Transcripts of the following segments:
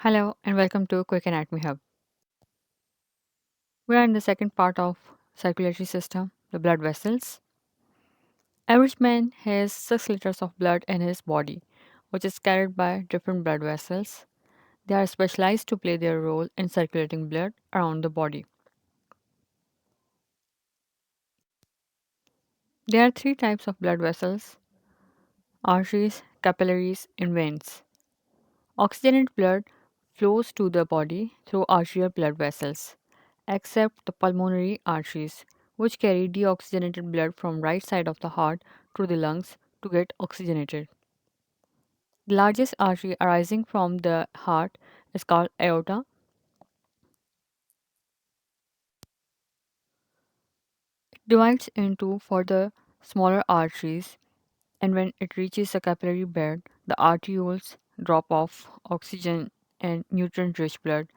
Hello and welcome to Quick Anatomy Hub. We are in the second part of circulatory system, the blood vessels. Average man has 6 liters of blood in his body, which is carried by different blood vessels. They are specialized to play their role in circulating blood around the body. There are three types of blood vessels: arteries, capillaries, and veins. Oxygenated blood flows to the body through arterial blood vessels, except the pulmonary arteries, which carry deoxygenated blood from right side of the heart to the lungs to get oxygenated. The largest artery arising from the heart is called aorta. It divides into further smaller arteries, and when it reaches the capillary bed, the arterioles drop off oxygen and nutrient-rich blood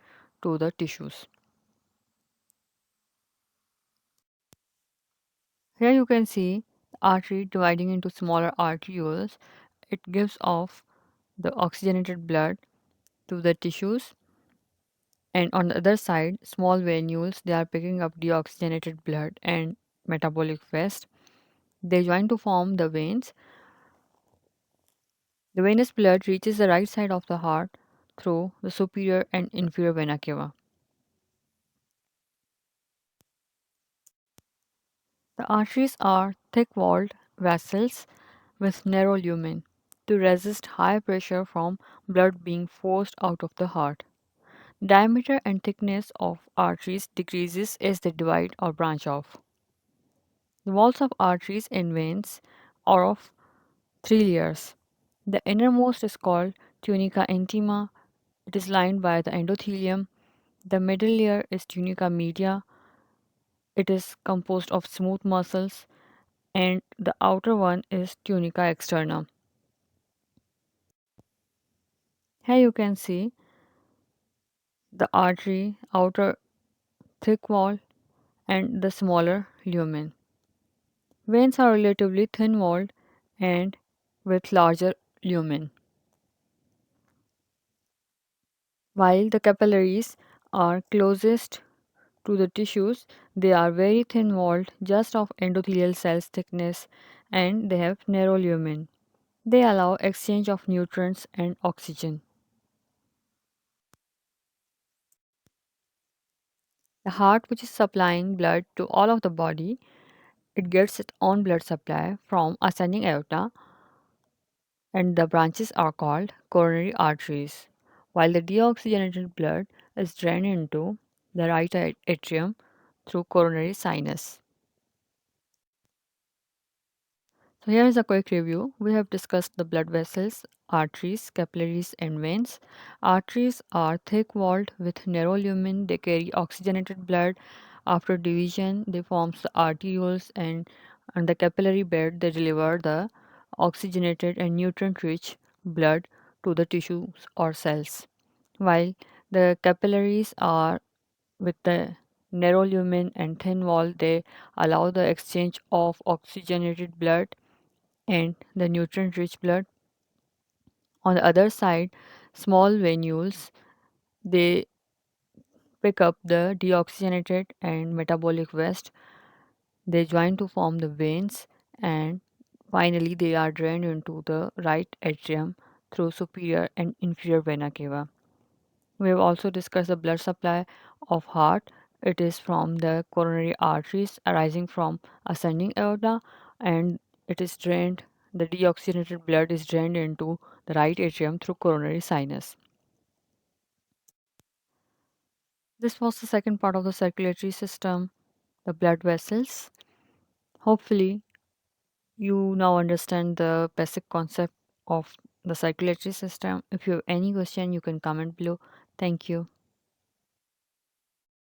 to the tissues. Here you can see the artery dividing into smaller arterioles. It gives off the oxygenated blood to the tissues, and on the other side, small venules, they are picking up deoxygenated blood and metabolic waste. They join to form the veins. The venous blood reaches the right side of the heart through the superior and inferior vena cava. The arteries are thick-walled vessels with narrow lumen to resist high pressure from blood being forced out of the heart. Diameter and thickness of arteries decreases as they divide or branch off. The walls of arteries and veins are of three layers. The innermost is called tunica intima. It is lined by the endothelium. The middle layer is tunica media. It is composed of smooth muscles, and the outer one is tunica externa. Here you can see the artery, outer thick wall, and the smaller lumen. Veins are relatively thin walled and with larger lumen, while the capillaries are closest to the tissues. They are very thin walled, just of endothelial cells thickness, and they have narrow lumen. They allow exchange of nutrients and oxygen. The heart, which is supplying blood to all of the body, it gets its own blood supply from ascending aorta, and the branches are called coronary arteries, while the deoxygenated blood is drained into the right atrium through coronary sinus. So here is a quick review. We have discussed the blood vessels, arteries, capillaries, and veins. Arteries are thick-walled with narrow lumen. They carry oxygenated blood. After division, they form the arterioles, and on the capillary bed, they deliver the oxygenated and nutrient-rich blood to the tissues or cells. While the capillaries are with the narrow lumen and thin wall, they allow the exchange of oxygenated blood and the nutrient rich blood. On the other side, small venules, they pick up the deoxygenated and metabolic waste. They join to form the veins, and finally they are drained into the right atrium through superior and inferior vena cava. We have also discussed the blood supply of heart. It is from the coronary arteries arising from ascending aorta, and it is drained. The deoxygenated blood is drained into the right atrium through coronary sinus. This was the second part of the circulatory system, the blood vessels. Hopefully, you now understand the basic concept of the circulatory system. If you have any question, you can comment below. Thank you.